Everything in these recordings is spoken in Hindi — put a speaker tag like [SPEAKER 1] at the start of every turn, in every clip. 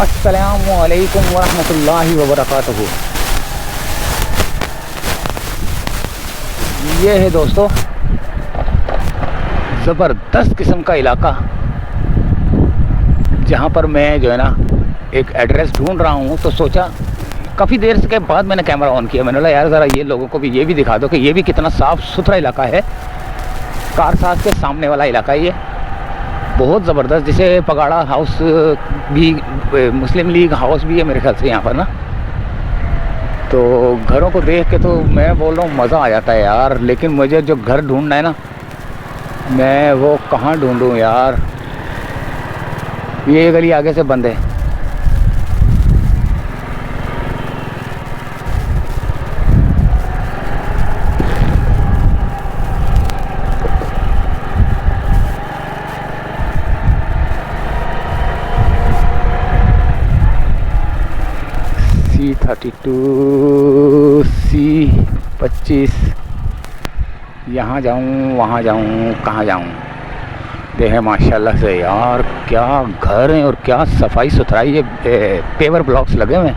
[SPEAKER 1] अस्सलामु अलैकुम वरहमतुल्लाहि वबरकातुहू। ये है दोस्तों ज़बरदस्त किस्म का इलाका, जहाँ पर मैं जो है ना एक एड्रेस ढूंढ रहा हूँ। तो सोचा, काफ़ी देर के बाद मैंने कैमरा ऑन किया। मैंने बोला यार ज़रा ये लोगों को भी ये भी दिखा दो कि ये भी कितना साफ़ सुथरा इलाका है। कारसाज के सामने वाला इलाका है ये, बहुत ज़बरदस्त। जिसे पगाड़ा हाउस भी, मुस्लिम लीग हाउस भी है मेरे ख्याल से यहाँ पर ना। तो घरों को देख के तो मैं बोल रहा हूँ मज़ा आ जाता है यार। लेकिन मुझे जो घर ढूंढना है ना, मैं वो कहाँ ढूंढूँ यार। ये गली आगे से बंद है। C32 C25, यहाँ जाऊँ वहाँ जाऊँ कहाँ जाऊँ। देखें माशाल्लाह से यार क्या घर हैं और क्या सफाई सुथराई। ये पेवर ब्लॉक्स लगे हुए हैं।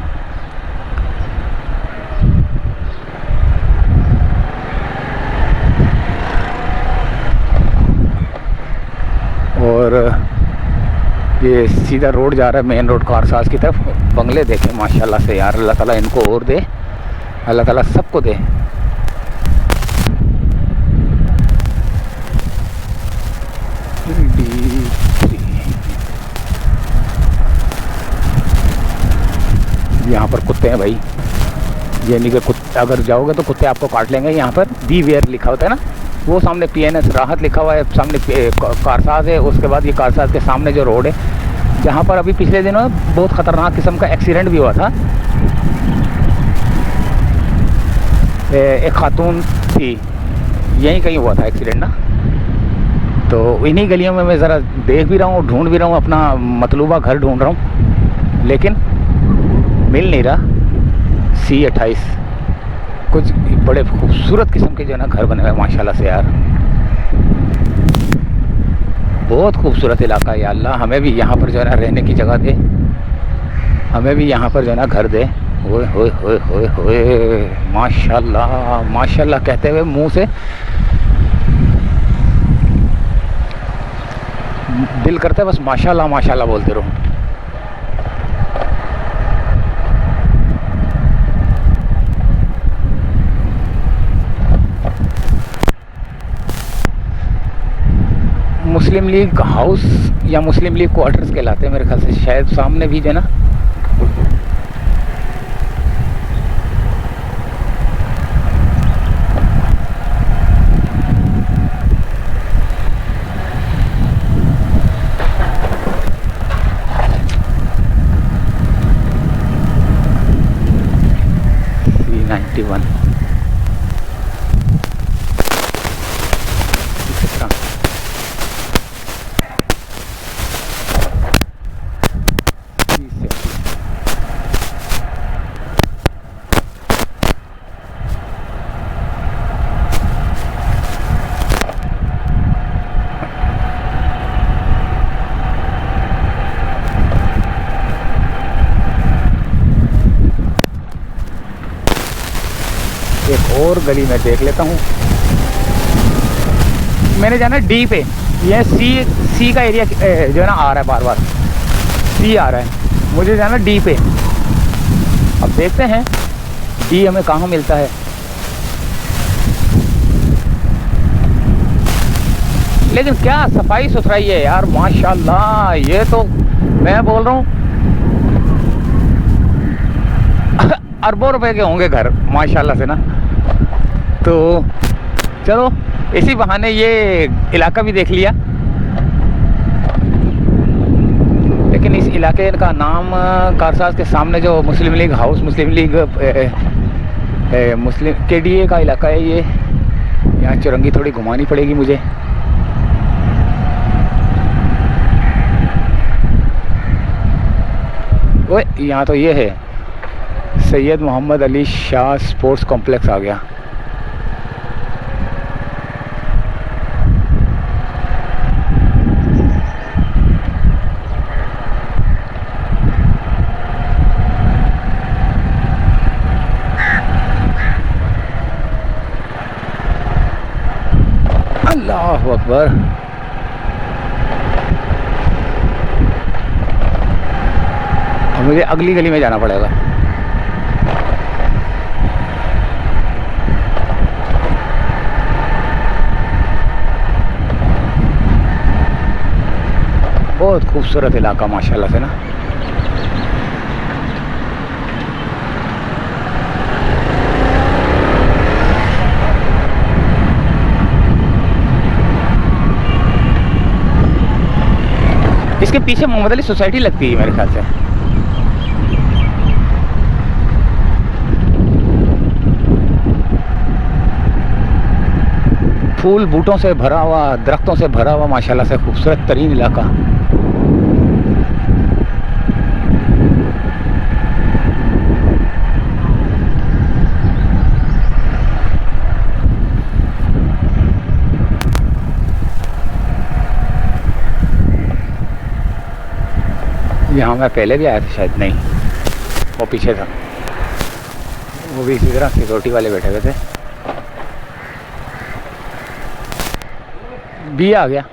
[SPEAKER 1] और ये सीधा रोड जा रहा है मेन रोड कारसाज की तरफ। बंगले देखें माशाल्लाह से यार, अल्लाह ताला इनको और दे, अल्लाह ताला सबको दे। यहाँ पर कुत्ते हैं भाई, ये नहीं कि कुत्ते अगर जाओगे तो कुत्ते आपको काट लेंगे। यहाँ पर बी वेयर लिखा होता है ना, वो सामने PNS राहत लिखा हुआ है, सामने कारसाज है। उसके बाद ये कारसाज के सामने जो रोड है, जहाँ पर अभी पिछले दिनों बहुत ख़तरनाक किस्म का एक्सीडेंट भी हुआ था। एक खातून थी, यहीं कहीं हुआ था एक्सीडेंट ना। तो इन्हीं गलियों में मैं ज़रा देख भी रहा हूँ, ढूंढ भी रहा हूँ, अपना मतलूबा घर ढूंढ रहा हूँ, लेकिन मिल नहीं रहा। C28 कुछ बड़े खूबसूरत किस्म के जो है ना घर बने हुए हैं माशाल्लाह से यार। बहुत खूबसूरत इलाका है। या अल्लाह हमें भी यहाँ पर जो है ना रहने की जगह दे, हमें भी यहाँ पर जो है ना घर दे। ओए होए होए होए होए, माशाल्लाह माशाल्लाह कहते हुए मुंह से दिल करता है बस माशाल्लाह माशाल्लाह बोलते रहो। मुस्लिम लीग हाउस या मुस्लिम लीग क्वार्टर्स कहलाते हैं मेरे ख्याल से। शायद सामने भी जो है ना C91 एक और गली में देख लेता हूँ। मैंने जाना D पे, ये C का एरिया जो है ना आ रहा है, बार बार C आ रहा है। मुझे जाना D पे। अब देखते हैं D हमें कहाँ मिलता है। लेकिन क्या सफाई सुथराई है यार माशाल्लाह। ये तो मैं बोल रहा हूँ अरबों रुपए के होंगे घर माशाल्लाह से ना। तो चलो इसी बहाने ये इलाका भी देख लिया। लेकिन इस इलाके का नाम कारसाज के सामने जो मुस्लिम लीग हाउस, मुस्लिम लीग मुस्लिम KDA का इलाका है ये। यहाँ चुरंगी थोड़ी घुमानी पड़ेगी मुझे। ओए यहाँ तो ये है सैयद मोहम्मद अली शाह स्पोर्ट्स कॉम्प्लेक्स आ गया। अल्लाह अकबर। अब मुझे अगली गली में जाना पड़ेगा। बहुत खूबसूरत इलाका माशाल्लाह से ना। इसके पीछे मोहम्मद अली सोसाइटी लगती है मेरे ख्याल से। फूल बूटों से भरा हुआ, दरख्तों से भरा हुआ माशाल्लाह से खूबसूरत तरीन इलाका। यहाँ मैं पहले भी आया था शायद, नहीं वो पीछे था, वो भी इसी तरह सिक्योरिटी वाले बैठे हुए थे। बी आ गया।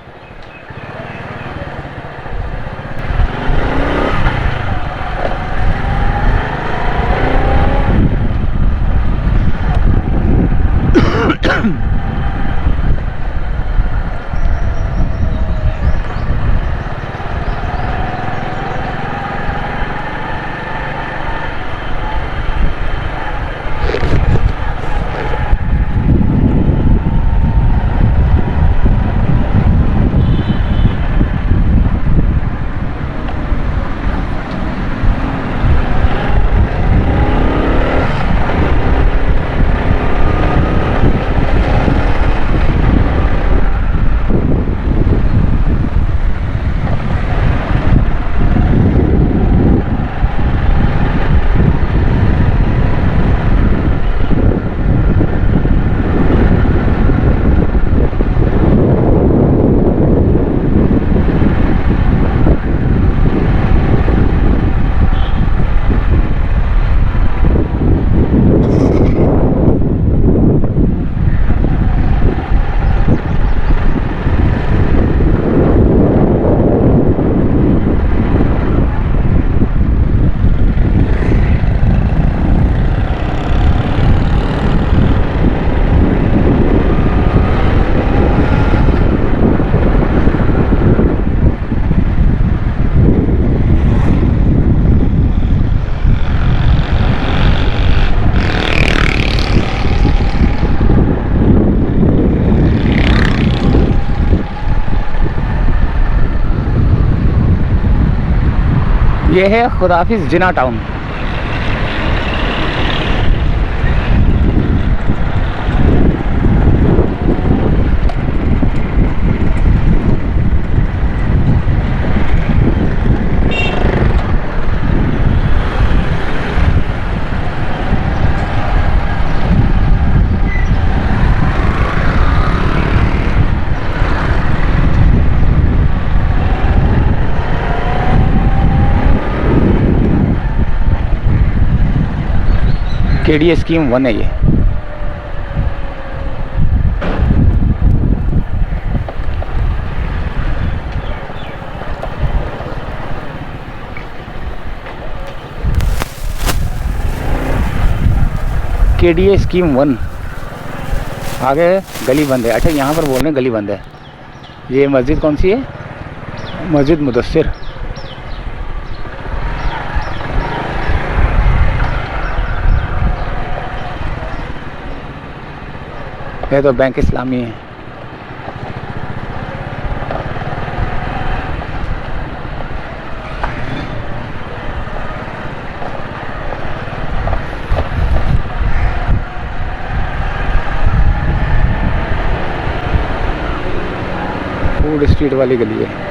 [SPEAKER 1] ये है खुदाफिज जिना टाउन। केडीए स्कीम 1 है ये। KDA scheme 1। आगे गली बंद है। अच्छा यहाँ पर बोल रहे हैं गली बंद है। ये मस्जिद कौन सी है? मस्जिद मुदस्सिर। ये तो बैंक इस्लामी है। फूड स्ट्रीट वाली गली है।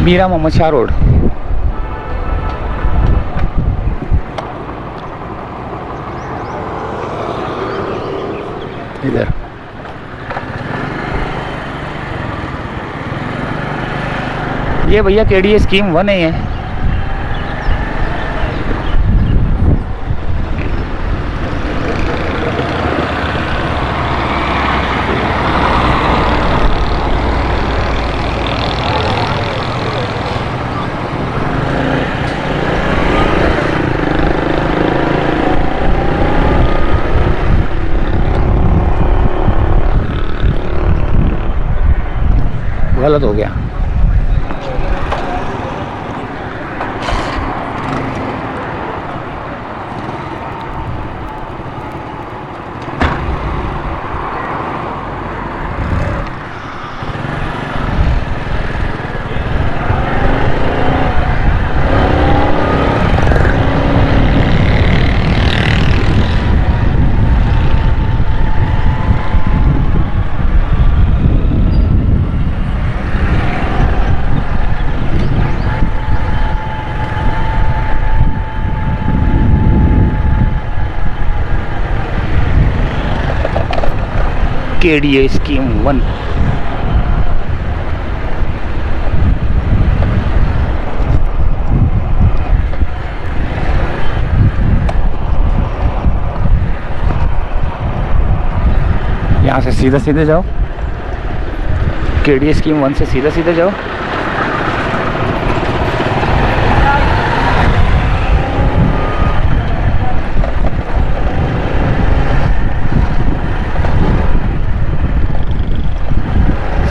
[SPEAKER 1] मीरा मोहम्मद शाह रोड। इधर ये भैया केडीए स्कीम 1 है। गलत हो गया। KDA scheme 1। यहाँ से सीधा सीधे जाओ, केडीए स्कीम 1 से सीधा सीधे जाओ।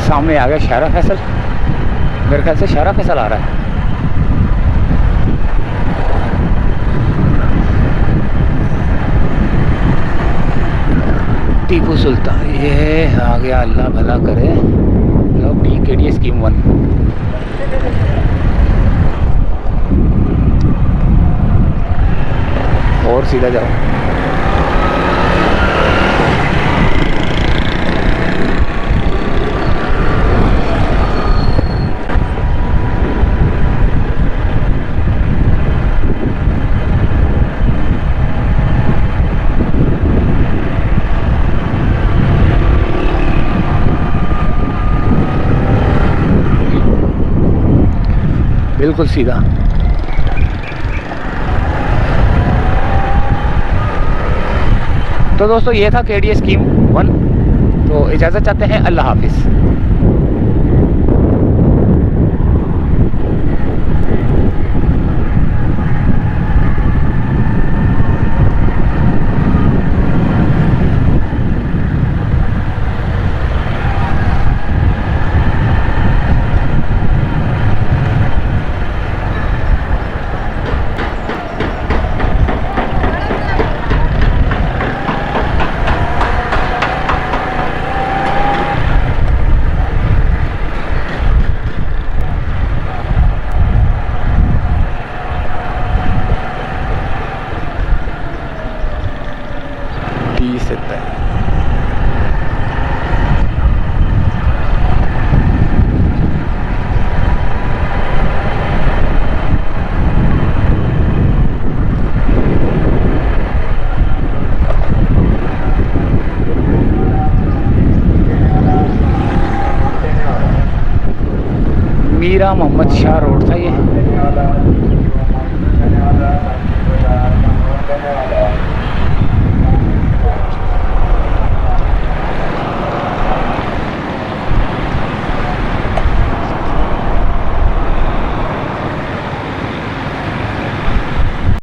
[SPEAKER 1] सामने आ गया शारा फैसल। मेरे ख्याल से शारा फैसल आ रहा है। टीपू सुल्तान ये आ गया, अल्लाह भला करे। लो डी केडीए स्कीम 1। और सीधा जाओ। बिल्कुल सीधा। तो दोस्तों ये था केडीए स्कीम 1। तो इजाज़त चाहते हैं, अल्लाह हाफिज़। मीरा मोहम्मद शाह रोड था ये।